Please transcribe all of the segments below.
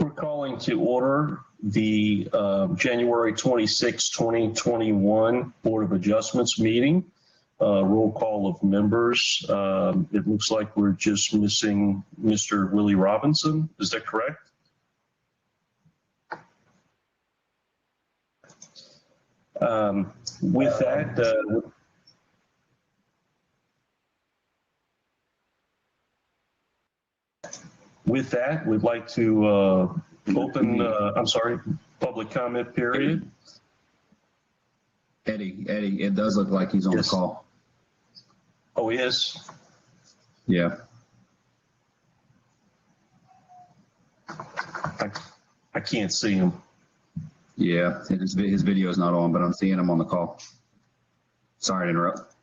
We're calling to order the January 26, 2021 Board of Adjustments meeting. Roll call of members. It looks like we're just missing Mr. Willie Robinson. Is that correct? With that, we'd like to open, public comment period. Eddie, it does look like he's on the call. Oh, he is? Yeah. I can't see him. Yeah, his video is not on, but I'm seeing him on the call. Sorry to interrupt.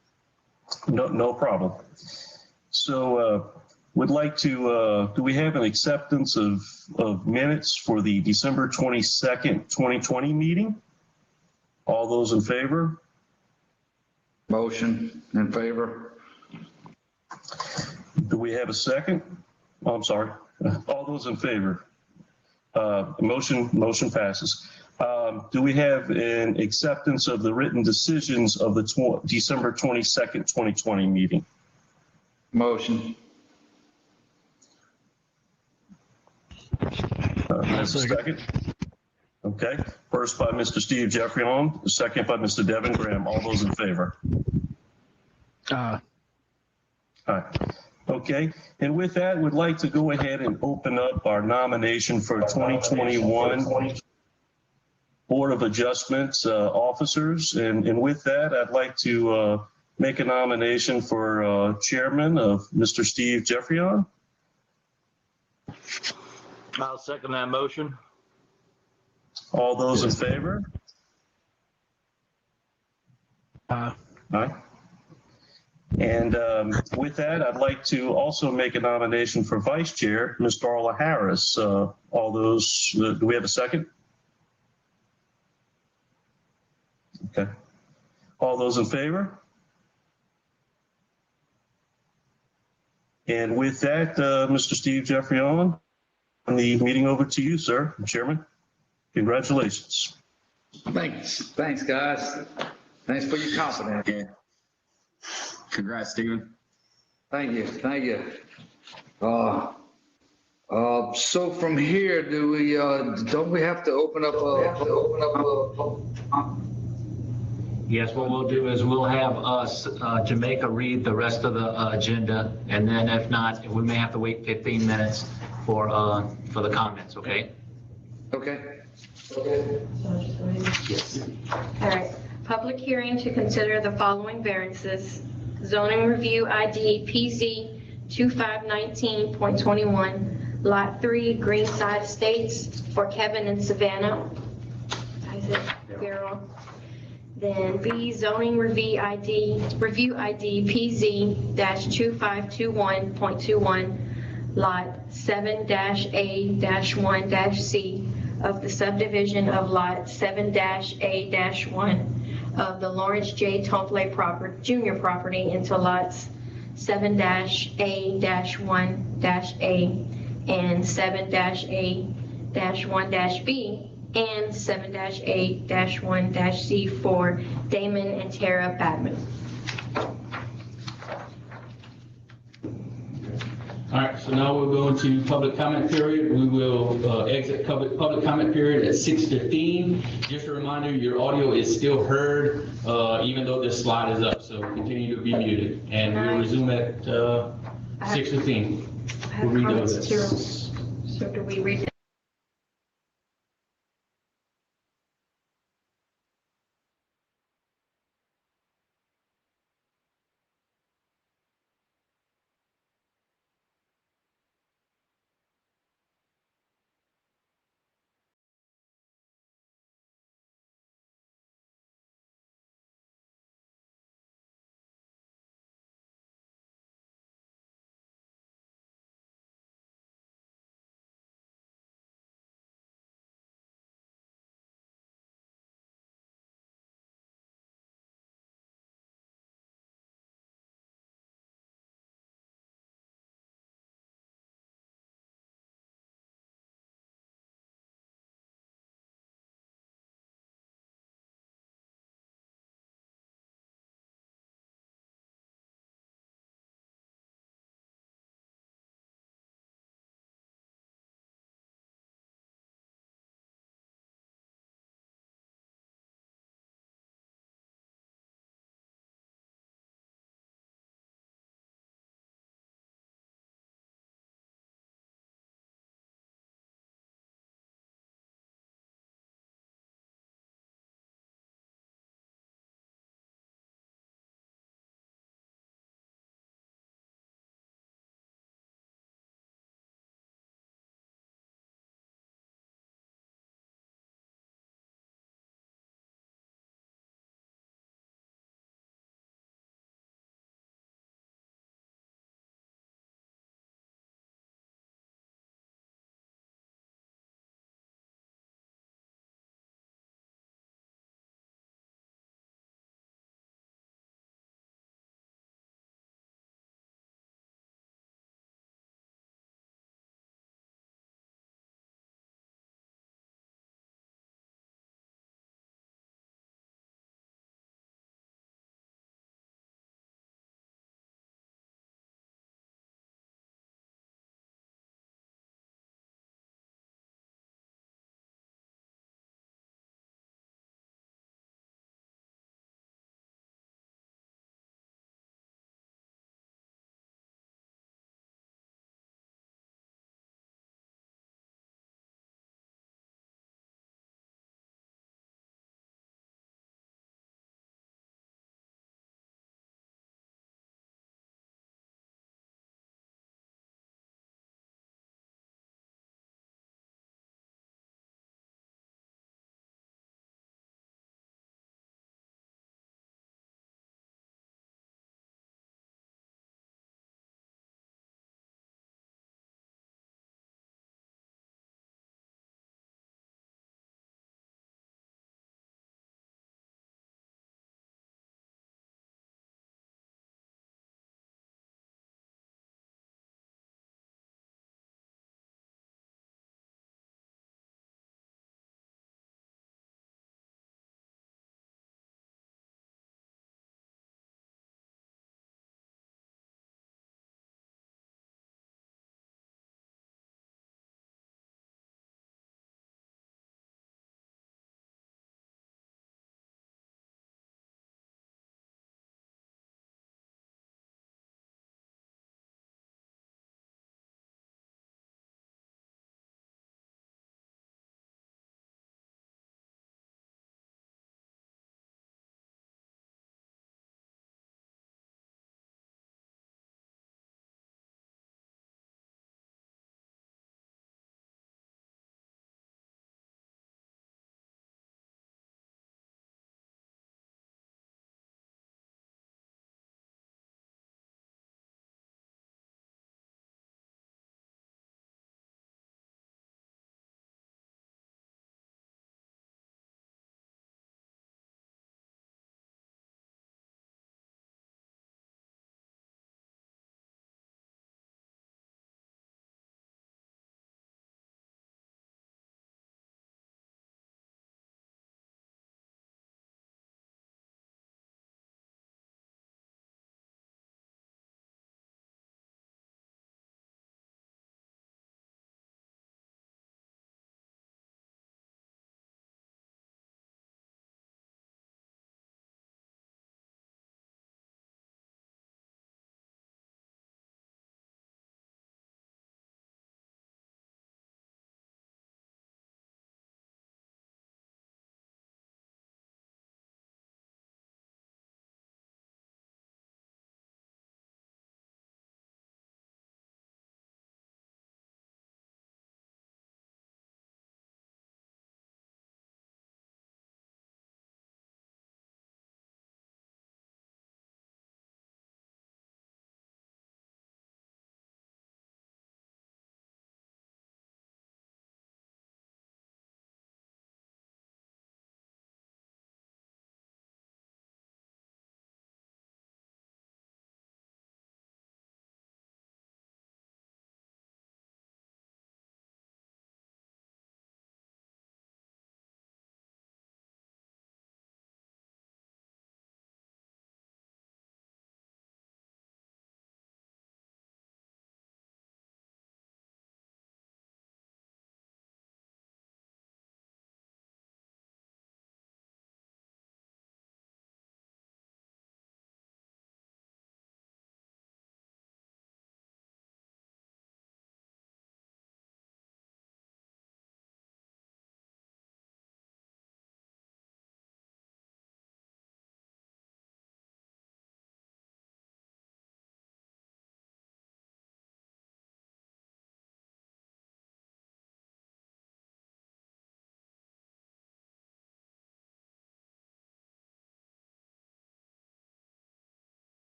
No problem. So would like to, do we have an acceptance of minutes for the December 22nd, 2020 meeting? All those in favor? Motion in favor. Do we have a second? Oh, I'm sorry. All those in favor? Motion passes. Do we have an acceptance of the written decisions of the December 22nd, 2020 meeting? Motion. Second. Okay. First by Mr. Steve Jeffrion, second by Mr. Devin Graham. All those in favor? Aye. Okay. And with that, we'd like to go ahead and open up our nomination for 2021 Board of Adjustments officers. And with that, I'd like to make a nomination for chairman of Mr. Steve Jeffrion. I'll second that motion. All those in favor? Aye. And with that, I'd like to also make a nomination for vice chair, Ms. Darla Harris. All those, do we have a second? Okay. All those in favor? And with that, Mr. Steve Jeffrion, the meeting over to you, sir, Chairman. Congratulations. Thanks, guys. Thanks for your confidence. Yeah. Congrats, Stephen. Thank you. So from here, do we? Don't we have to open up? Yes, what we'll do is we'll have Jamaica read the rest of the agenda, and then if not, we may have to wait 15 minutes for the comments. Okay. Okay. Yes. All right. Public hearing to consider the following variances. Zoning review ID PZ 2519.21, Lot 3, Greenside Estates for Kevin and Savannah. Isaac Farrell. Then B, zoning review ID PZ-2521.21, Lot 7-A-1-C of the subdivision of Lot 7-A-1 of the Lawrence J. Tomplay Jr. property into lots 7-A-1-A and 7-A-1-B and 7-A-1-C for Damon and Tara Batman. All right, so now we'll go into public comment period. We will exit public comment period at 6:15. Just a reminder, your audio is still heard, even though this slide is up, so continue to be muted. And we'll resume at 6:15. We'll read those. So do we read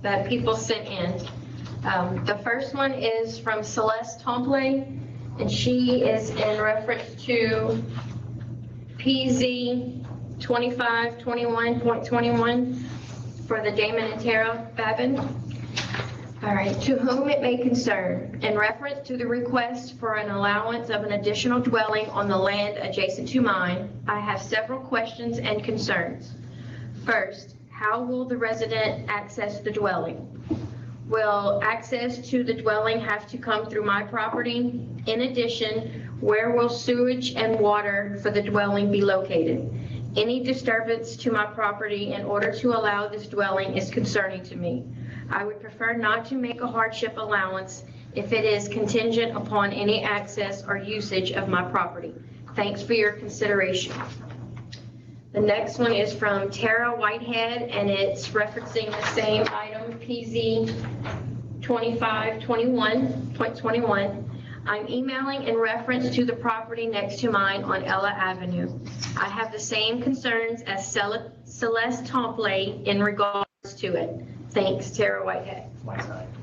that people sent in. The first one is from Celeste Temple, and she is in reference to PZ 2521.21 for the Damon and Tara Babin. All right, to whom it may concern, in reference to the request for an allowance of an additional dwelling on the land adjacent to mine, I have several questions and concerns. First, how will the resident access the dwelling? Will access to the dwelling have to come through my property? In addition, where will sewage and water for the dwelling be located? Any disturbance to my property in order to allow this dwelling is concerning to me. I would prefer not to make a hardship allowance if it is contingent upon any access or usage of my property. Thanks for your consideration. The next one is from Tara Whitehead, and it's referencing the same item, PZ 2521.21. I'm emailing in reference to the property next to mine on Ella Avenue. I have the same concerns as Celeste Temple in regards to it. Thanks, Tara Whitehead.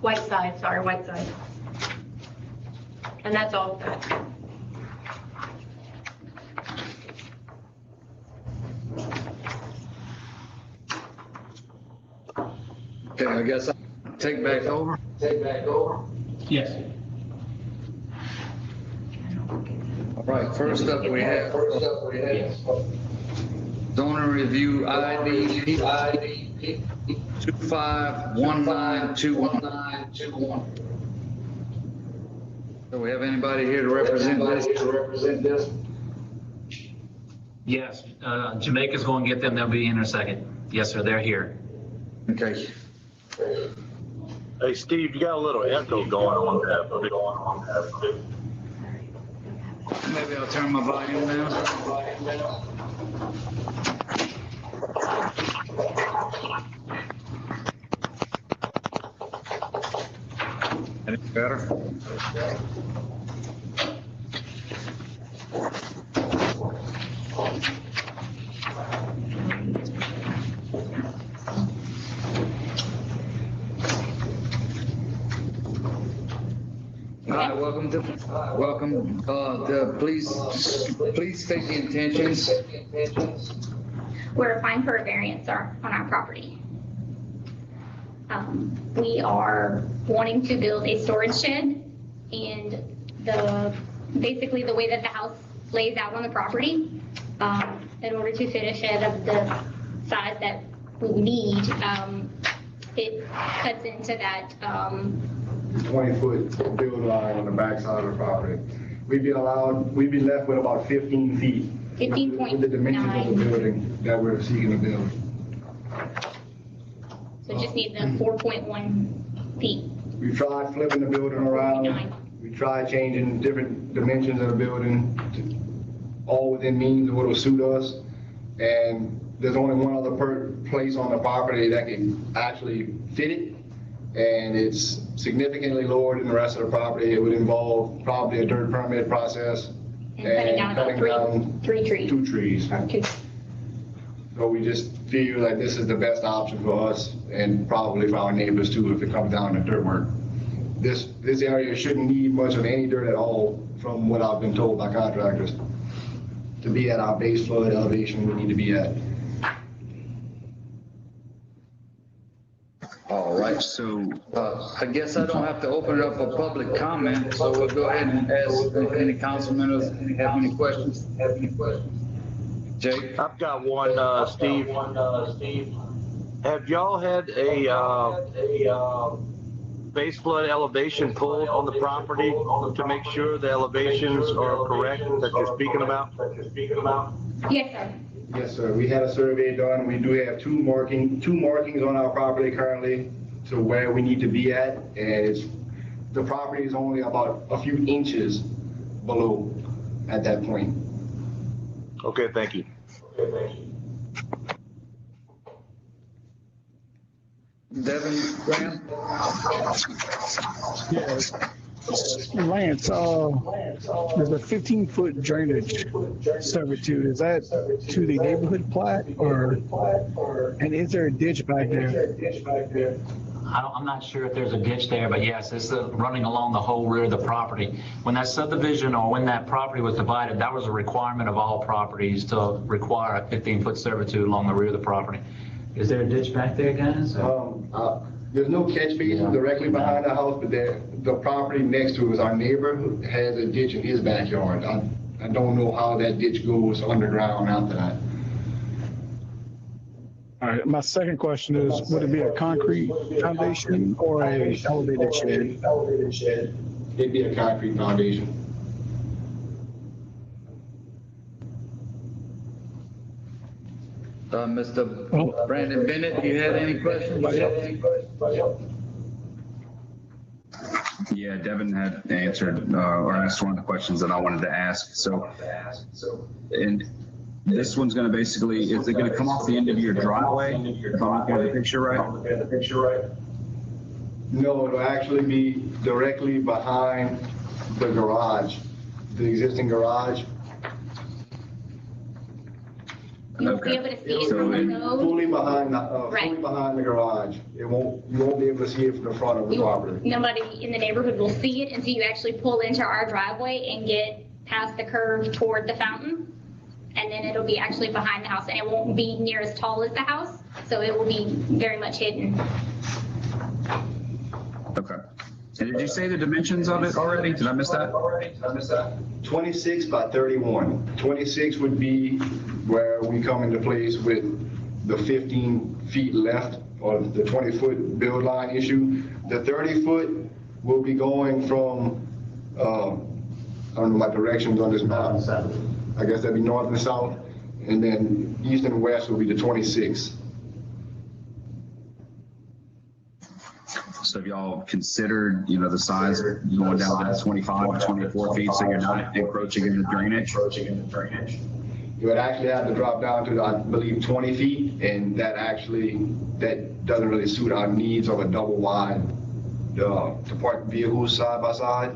Whiteside, sorry, Whiteside. And that's all of that. Okay, I guess I'll take back over. Yes. All right, first up we have zoning review ID 251921. Do we have anybody here to represent this? Yes, Jamaica's going to get them. They'll be in a second. Yes, sir, they're here. Okay. Hey, Steve, you got a little echo going on there. Maybe I'll turn my volume down. Any better? All right, welcome. Please state the intentions. We're applying for a variance on our property. We are wanting to build a storage shed, and basically the way that the house lays out on the property, in order to fit a shed of the size that we need, it cuts into that 20-foot build line on the backside of the property. We'd be left with about 15 feet. 15.9. With the dimensions of the building that we're seeking to build. So just need the 4.1 feet. We tried flipping the building around. 4.9. We tried changing different dimensions of the building, all within means of what will suit us. And there's only one other place on the property that can actually fit it. And it's significantly lower than the rest of the property. It would involve probably a dirt permit process. And cutting down about three trees. 2 trees. Two. So we just feel like this is the best option for us and probably for our neighbors too if it comes down to dirt work. This area shouldn't need much of any dirt at all from what I've been told by contractors. To be at our base flood elevation we need to be at. All right, so I guess I don't have to open it up for public comment, so we'll go ahead and ask if any council members have any questions. Jake? I've got one, Steve. Have y'all had a base flood elevation pulled on the property to make sure the elevations are correct that you're speaking about? Yes, sir. Yes, sir. We had a survey done. We do have two markings on our property currently to where we need to be at. And the property is only about a few inches below at that point. Okay, thank you. Devin Graham? Lance, there's a 15-foot drainage servitude. Is that to the neighborhood plat and is there a ditch back there? I'm not sure if there's a ditch there, but yes, it's running along the whole rear of the property. When that subdivision or when that property was divided, that was a requirement of all properties to require a 15-foot servitude along the rear of the property. Is there a ditch back there, guys? There's no catch basin directly behind the house, but the property next to us, our neighbor has a ditch in his backyard. I don't know how that ditch goes underground after that. All right, my second question is, would it be a concrete foundation or a elevated shed? It'd be a concrete foundation. Mr. Brandon Bennett, you had any questions? Yeah, Devin had answered or asked one of the questions that I wanted to ask. So, and this one's going to basically, is it going to come off the end of your driveway? If I'm looking at the picture right? No, it'll actually be directly behind the garage, the existing garage. You'll be able to see it from the road. Fully behind Right. the garage. You won't be able to see it from the front of the property. Nobody in the neighborhood will see it until you actually pull into our driveway and get past the curve toward the fountain. And then it'll be actually behind the house, and it won't be near as tall as the house, so it will be very much hidden. Okay. And did you say the dimensions of it already? Did I miss that? 26 by 31. 26 would be where we come into place with the 15 feet left or the 20-foot build line issue. The 30-foot will be going from, I don't know my directions on this map. I guess that'd be north and south. And then east and west will be the 26. So have y'all considered, the size going down to 25 to 24 feet so you're not encroaching in the drainage? You would actually have to drop down to, I believe, 20 feet, and that doesn't really suit our needs of a double wide to park vehicles side by side.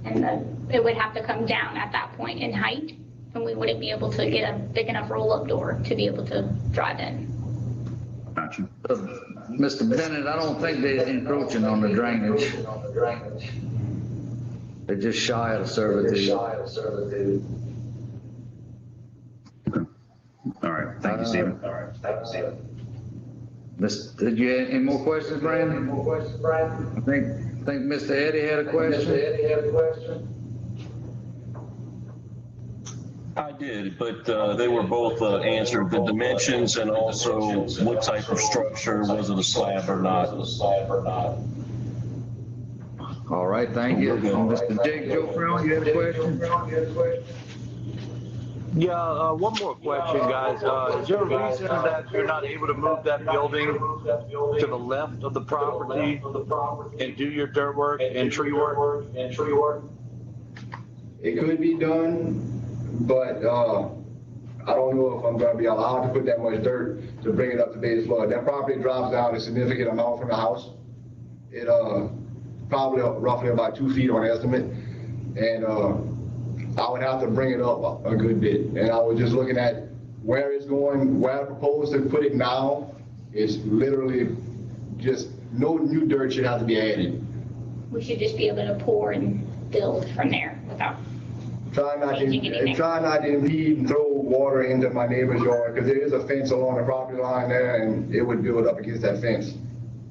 And then it would have to come down at that point in height, and we wouldn't be able to get a big enough roll-up door to be able to drive in. Gotcha. Mr. Bennett, I don't think they're encroaching on the drainage. They're just shy of the servitude. All right. Thank you, Stephen. Did you have any more questions, Brandon? I think Mr. Eddie had a question. I did, but they were both answered, the dimensions and also what type of structure, was it a slab or not? All right, thank you. Mr. Jake Joe Brown, you had a question? Yeah, one more question, guys. Is there a reason that you're not able to move that building to the left of the property and do your dirt work and tree work? It could be done, but I don't know if I'm going to be allowed to put that much dirt to bring it up to base flood. That property drops down a significant amount from the house. It probably roughly about 2 feet on estimate, and I would have to bring it up a good bit. And I was just looking at where it's going, where I propose to put it now. It's literally just no new dirt should have to be added. We should just be able to pour and build from there without Try not changing anything. to impede and throw water into my neighbor's yard, because there is a fence along the property line there, and it would build up against that fence.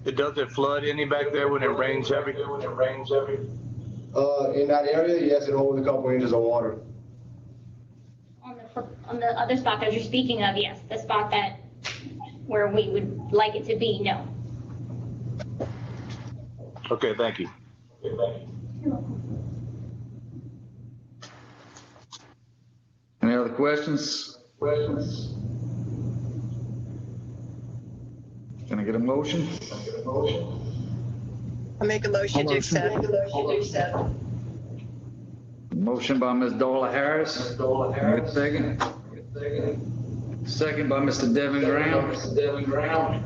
Does it flood any back there when it rains heavy? In that area, yes, it holds a couple inches of water. On the other spot that you're speaking of, yes, the spot that where we would like it to be, no. Okay, thank you. Any other questions? Can I get a motion? I make a motion to accept. Motion by Ms. Darla Harris. Can I get a second? Second by Mr. Devin Graham.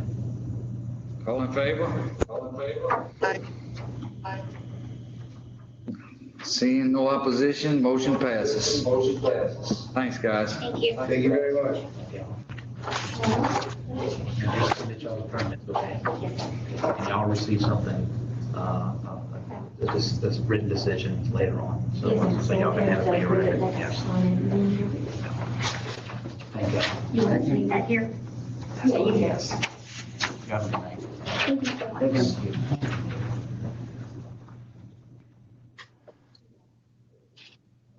All in favor? Aye. Seeing no opposition, motion passes. Thanks, guys. Thank you. Thank you very much. And just submit y'all the permits, okay? And y'all receive something, this written decision later on. So y'all can have it when you're ready. Yes. Thank you. You want to leave that here? Yeah, you can. You have a good night. Thank you so much.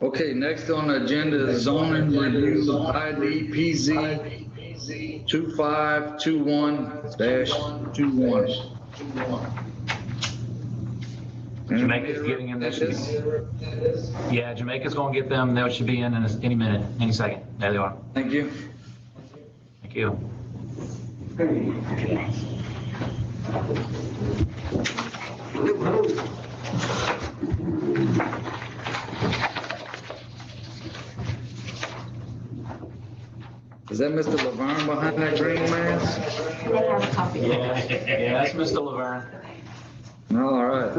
Okay, next on the agenda is zoning review ID PZ 2521-21. Jamaica's getting in this. Yeah, Jamaica's gonna get them. They should be in any minute, any second. There they are. Thank you. Thank you. Is that Mr. Laverne behind that green mask? They have a copy. Yeah, that's Mr. Laverne. All right.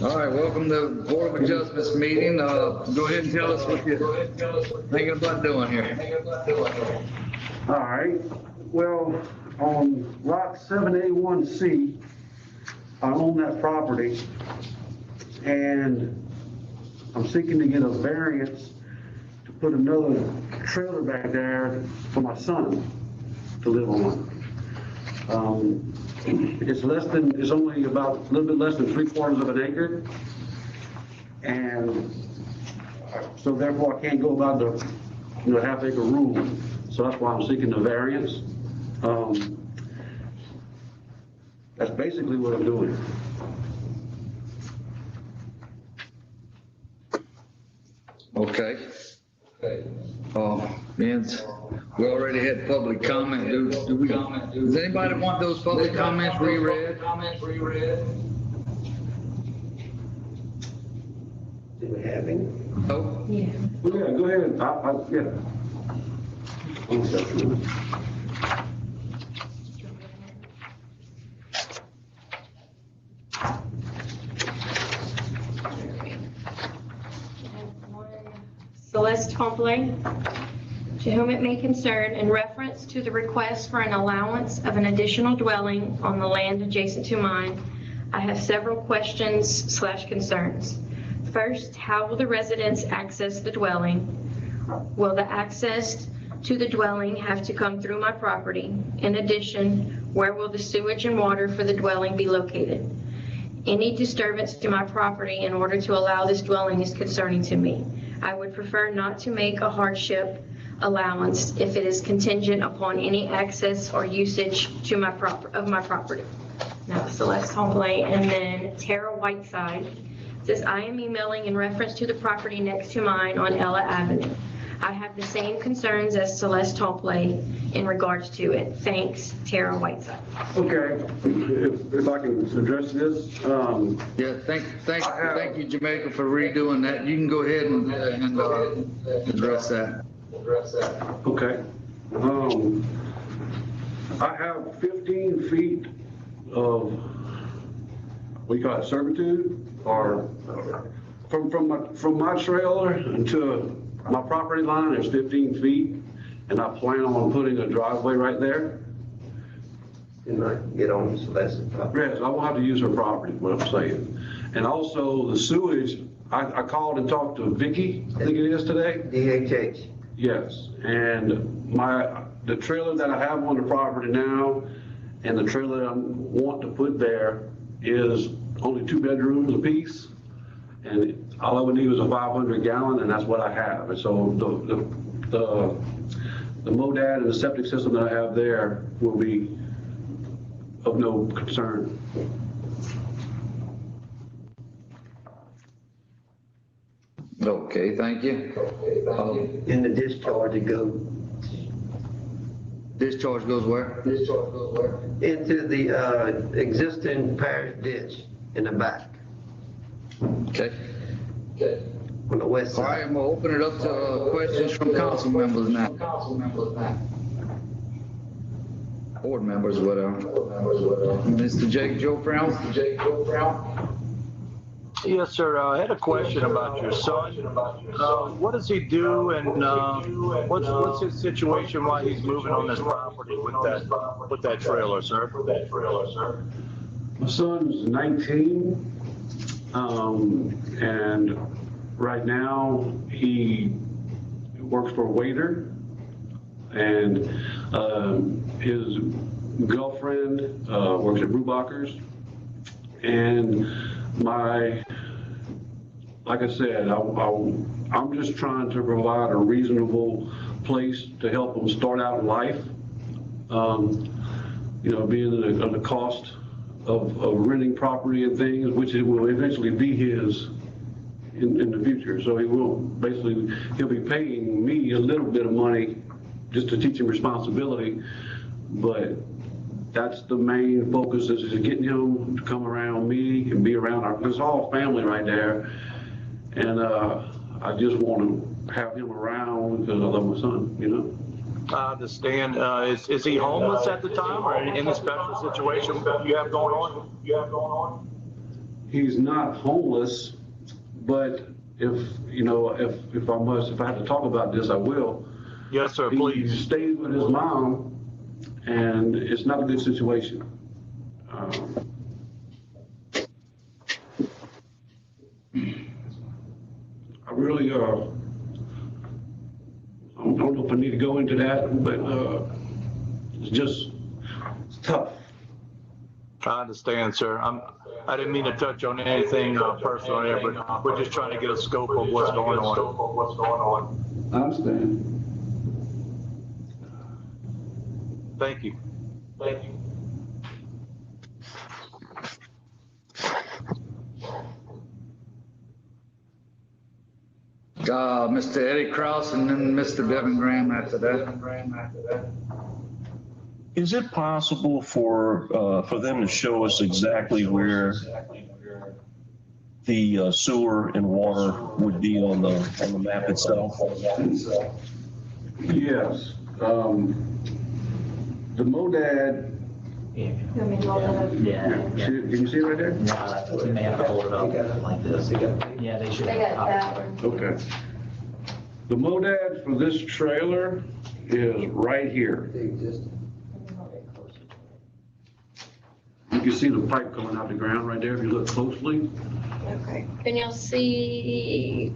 All right, welcome to Board of Adjustments meeting. Go ahead and tell us what you're thinking about doing here. All right, well, on lot 7A1C, I own that property, and I'm seeking to get a variance to put another trailer back there for my son to live on. It's only about a little bit less than 3/4 of an acre. And so therefore I can't go about the, half-acre rule. So that's why I'm seeking the variance. That's basically what I'm doing. Okay. And we already had public comment. Does anybody want those public comments reread? Do we have any? No? Yeah, go ahead. Yeah. Celeste Tremblay, to whom it may concern, in reference to the request for an allowance of an additional dwelling on the land adjacent to mine, I have several questions/concerns. First, how will the residents access the dwelling? Will the access to the dwelling have to come through my property? In addition, where will the sewage and water for the dwelling be located? Any disturbance to my property in order to allow this dwelling is concerning to me. I would prefer not to make a hardship allowance if it is contingent upon any access or usage to my property. Now, Celeste Tremblay, and then Tara Whiteside says, I am emailing in reference to the property next to mine on Ella Avenue. I have the same concerns as Celeste Tremblay in regards to it. Thanks, Tara Whiteside. Okay, if I can address this. Yeah, thank you, Jamaica, for redoing that. You can go ahead and address that. Okay. I have 15 feet of, what do you call it, servitude, or from my trailer to my property line is 15 feet, and I plan on putting a driveway right there. And I get on Celeste's property. Yes, I won't have to use her property, what I'm saying. And also the sewage, I called and talked to Vicky, I think it is today. DHH. Yes, and the trailer that I have on the property now and the trailer that I want to put there is only 2 bedrooms apiece. And all I would need was a 500 gallon, and that's what I have. And so the MODAD and the septic system that I have there will be of no concern. Okay, thank you. In the discharge, it goes Discharge goes where? into the existing parish ditch in the back Okay. on the west All side. right, we'll open it up to questions from council members now. board members, but, Mr. Joe Brown? Yes, sir. I had a question about your son. What does he do, and what's his situation while he's moving on this property with that trailer, sir? My son's 19, and right now he works for a waiter, and his girlfriend works at Brubacher's, and like I said, I'm just trying to provide a reasonable place to help him start out in life. You know, being the cost of renting property and things, which it will eventually be his in the future. So he'll be paying me a little bit of money just to teach him responsibility, but that's the main focus, is getting him to come around me and be around there's all family right there. And I just want to have him around because I love my son, you know? I understand. Is he homeless at the time, or in a special situation you have going on? He's not homeless, but if I have to talk about this, I will. Yes, sir, please. He stays with his mom, and it's not a good situation. I really, I don't know if I need to go into that, but it's tough. I understand, sir. I didn't mean to touch on anything personal here, but we're just trying to get a scope of what's going on. I understand. Thank you. Mr. Eddie Kraus and then Mr. Devin Graham after that. Is it possible for them to show us exactly where the sewer and water would be on the map itself? Yes. The MODAD. Yeah. Can you see it right there? No, we may have to hold it up like this. Yeah, they should. They got that one. Okay. The MODAD for this trailer is right here. You can see the pipe coming out the ground right there if you look closely. Okay. Can y'all see?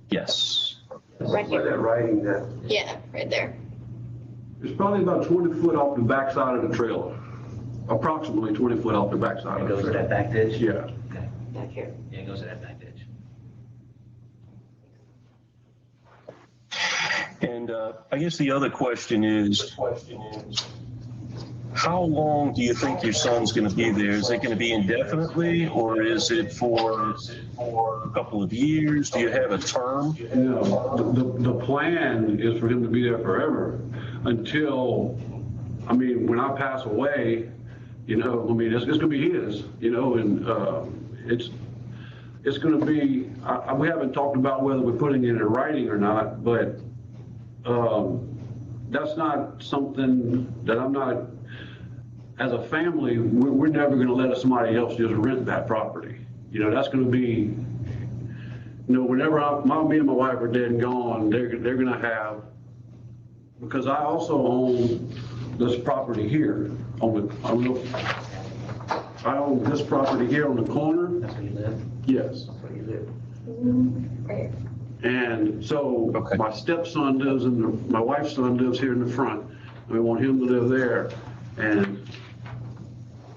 Yes. Right here. That writing that. Yeah, right there. It's probably about 20 foot off the backside of the trailer. Approximately 20 foot off the backside of the It goes to trailer. that back ditch? Yeah. Okay. Back here. Yeah, it goes to that back ditch. And I guess the other question is, how long do you think your son's going to be there? Is it going to be indefinitely, or is it for a couple of years? Do you have a term? No, the plan is for him to be there forever until, when I pass away, it's going to be his, and it's going to be, we haven't talked about whether we're putting it in writing or not, but that's not something that I'm not, as a family, we're never going to let somebody else just rent that property. That's going to be, whenever me and my wife are dead and gone, they're going to have, because I also own this property here I own this property here on the corner. That's where you live? Yes. That's where you live. Right. And so Okay. my stepson lives my wife's son lives here in the front. We want him to live there. And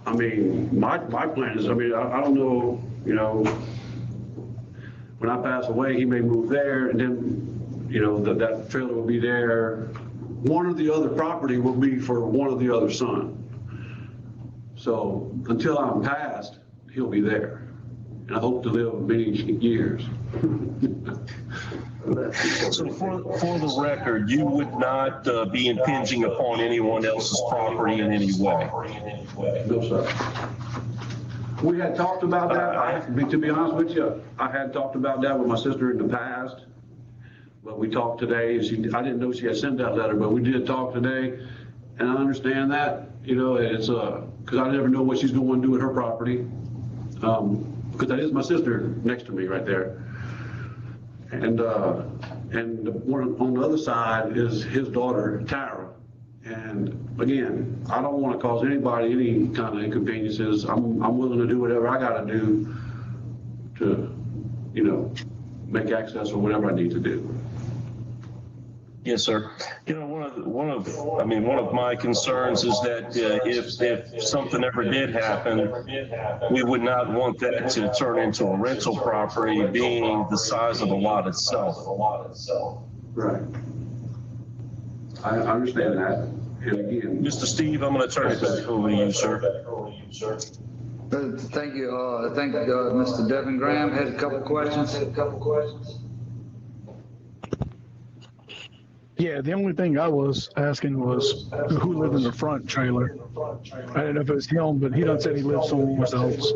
my plan is, I don't know, when I pass away, he may move there, and then, that trailer will be there. One or the other property will be for one or the other son. So until I'm passed, he'll be there. And I hope to live many years. So for the record, you would not be impinging upon anyone else's property in any way? No, sir. We had talked about that. To be honest with you, I had talked about that with my sister in the past. But we talked today. I didn't know she had sent that letter, but we did talk today. And I understand that, you know, it's, because I never know what she's going to do with her property. Because that is my sister next to me right there. And the one on the other side is his daughter, Tara. And again, I don't want to cause anybody any kind of inconveniences. I'm willing to do whatever I got to do to, you know, make access or whatever I need to do. Yes, sir. You know, one of my concerns is that if something ever did happen, we would not want that to turn into a rental property, being the size of the lot itself. Right. I understand that. And again, Mr. Steve, I'm going to turn it back over to you, sir. Thank you. I think Mr. Devin Graham had a couple questions. Yeah, the only thing I was asking was who lived in the front trailer. I didn't know if it was him, but he done said he lived somewhere else.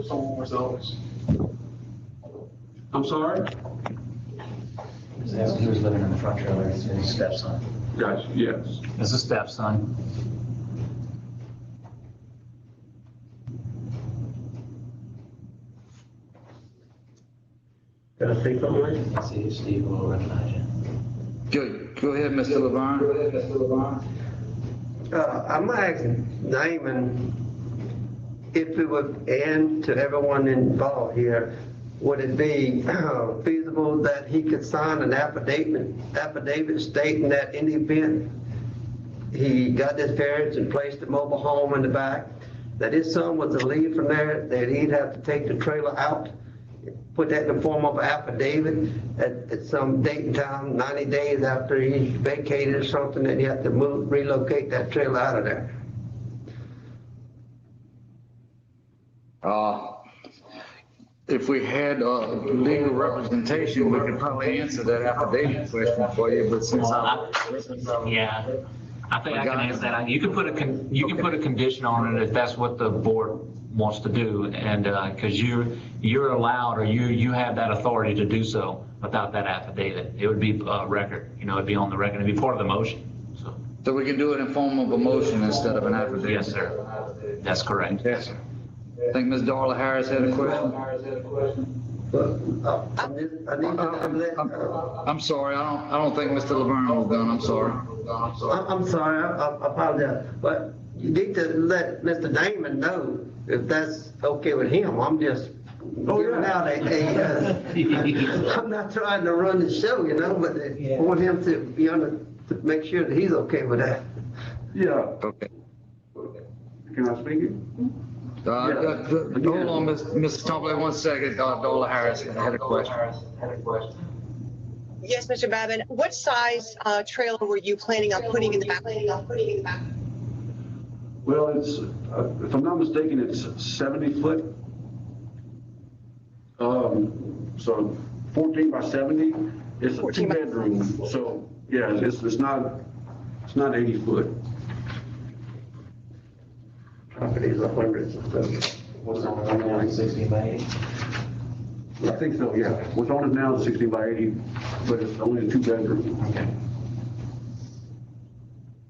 I'm sorry? He was living in the front trailer, it's his stepson. Gotcha, yes. It's a stepson. Can I say something? I see Steve will recognize you. Good. Go ahead, Mr. Levine. I'm asking Naaman if it would, and to everyone involved here, would it be feasible that he could sign an affidavit stating that in the event he got his parents and placed a mobile home in the back, that his son was to leave from there, that he'd have to take the trailer out, put that in the form of an affidavit at some date and time, 90 days after he vacated or something, that he had to relocate that trailer out of there? If we had legal representation, we could probably answer that affidavit question for you, but since Yeah, I think I can answer that. You can put a condition on it if that's what the board wants to do, and because you're allowed, or you have that authority to do so without that affidavit. It would be record, you know, it'd be on the record, it'd be part of the motion. So we can do it in form of a motion instead of an affidavit? Yes, sir. That's correct. Yes, sir. I think Ms. Darla Harris had a question. I'm sorry, I don't think Mr. Laverne was done. I'm sorry. I'm sorry, I apologize, but you need to let Mr. Damon know if that's okay with him. I'm just giving out I'm not trying to run the show, you know, but I want him to be to make sure that he's okay with that. Yeah. Okay. Can I speak? Hold on, Mr. Tomlin, 1 second. Darla Harris had a question. Yes, Mr. Babin, what size trailer were you planning on putting in the back? Well, it's, if I'm not mistaken, it's 70 foot. So 14 by 70. It's a 2-bedroom. So yeah, it's not 80 foot. Properties are hundreds of them. What's on it now, 60 by 80? I think so, yeah. What's on it now is 60 by 80, but it's only a 2-bedroom. Okay.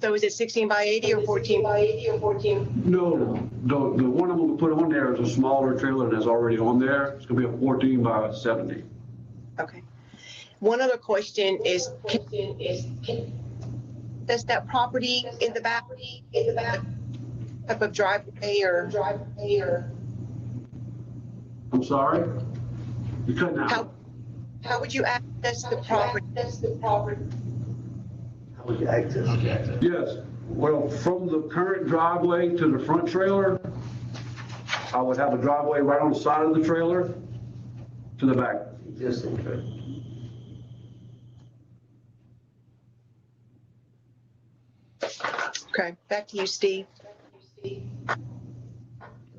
So is it 16 by 80 or 14 by 80 or 14? No, the one I'm gonna put on there is a smaller trailer that's already on there. It's gonna be a 14 by 70. Okay. One other question is, does that property in the back type of driveway or? I'm sorry? You couldn't out. How would you access the property? How would you access? Yes, well, from the current driveway to the front trailer, I would have a driveway right on the side of the trailer to the back. Existing trailer. Okay, back to you, Steve.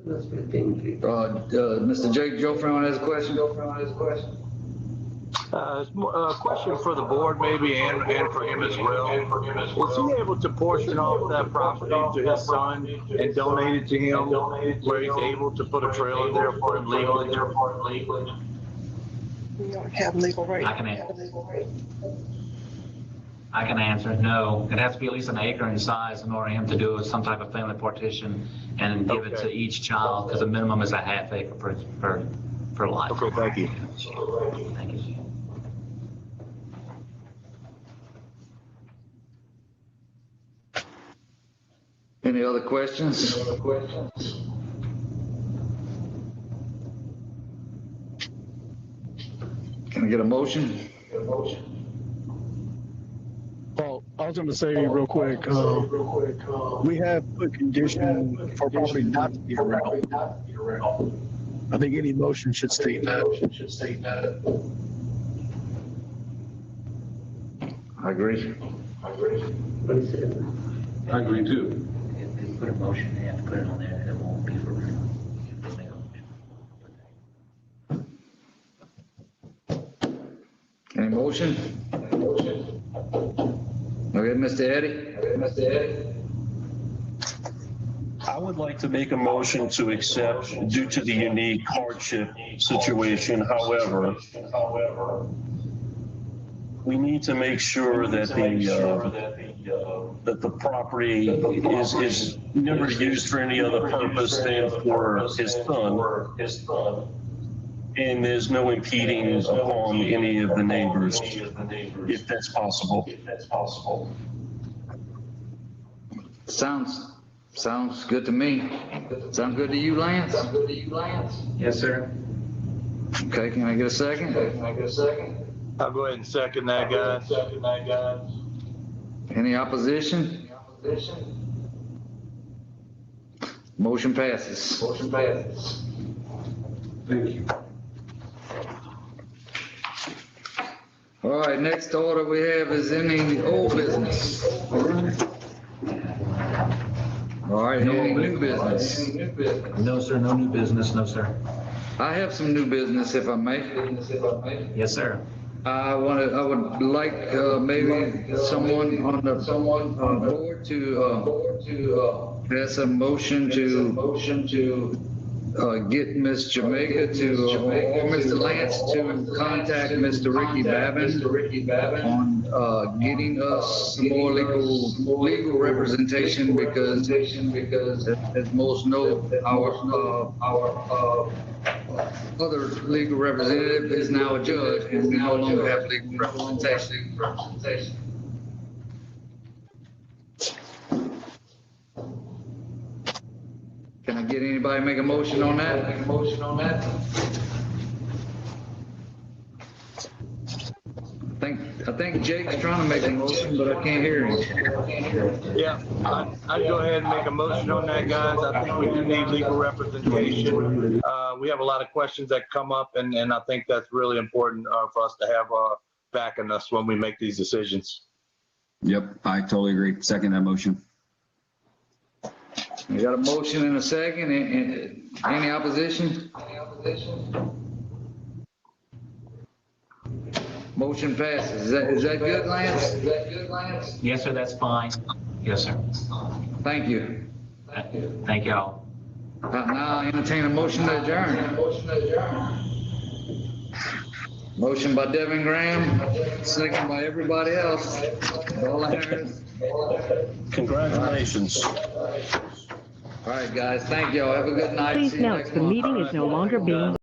That's 15 feet. Mr. Jake Jofrin has a question. A question for the board maybe and for him as well. Was he able to portion off that property to his son and donate it to him where he's able to put a trailer there for him legally? We don't have legal right. I can answer. No, it has to be at least an acre in size in order for him to do some type of family partition and give it to each child, because the minimum is a half acre per lot. Okay, thank you. Thank you. Any other questions? Can I get a motion? Well, I was going to say real quick, we have put condition for property not to be a rental. I think any motion should state that. I agree. I agree too. If they put a motion, they have to put it on there, and it won't be for rental. Any motion? Okay, Mr. Eddie? I would like to make a motion to accept due to the unique hardship situation. However, we need to make sure that the property is never used for any other purpose than for his son. And there's no impeding upon any of the neighbors, if that's possible. Sounds good to me. Sound good to you, Lance? Yes, sir. Okay, can I get a second? I'll go ahead and second that, guys. Any opposition? Motion passes. Thank you. All right, next order we have is any old business. All right, any new business? No, sir, no new business, no, sir. I have some new business, if I may. Yes, sir. I would like maybe someone on the board to pass a motion to get Ms. Jamaica or Mr. Lance to contact Mr. Ricky Babin on getting us some more legal representation, because as most know, our other legal representative is now a judge, and we no longer have legal representation. Can I get anybody to make a motion on that? I think Jake's trying to make a motion, but I can't hear him. Yeah, I'd go ahead and make a motion on that, guys. I think we do need legal representation. We have a lot of questions that come up, and I think that's really important for us to have backing us when we make these decisions. Yep, I totally agree. Second that motion. We got a motion and a second. Any opposition? Motion passes. Is that good, Lance? Yes, sir, that's fine. Yes, sir. Thank you. Thank y'all. Now I entertain a motion to adjourn. Motion by Devin Graham, second by everybody else. All I heard is. Congratulations. All right, guys. Thank y'all. Have a good night. Please See you note, next the month. meeting is no longer being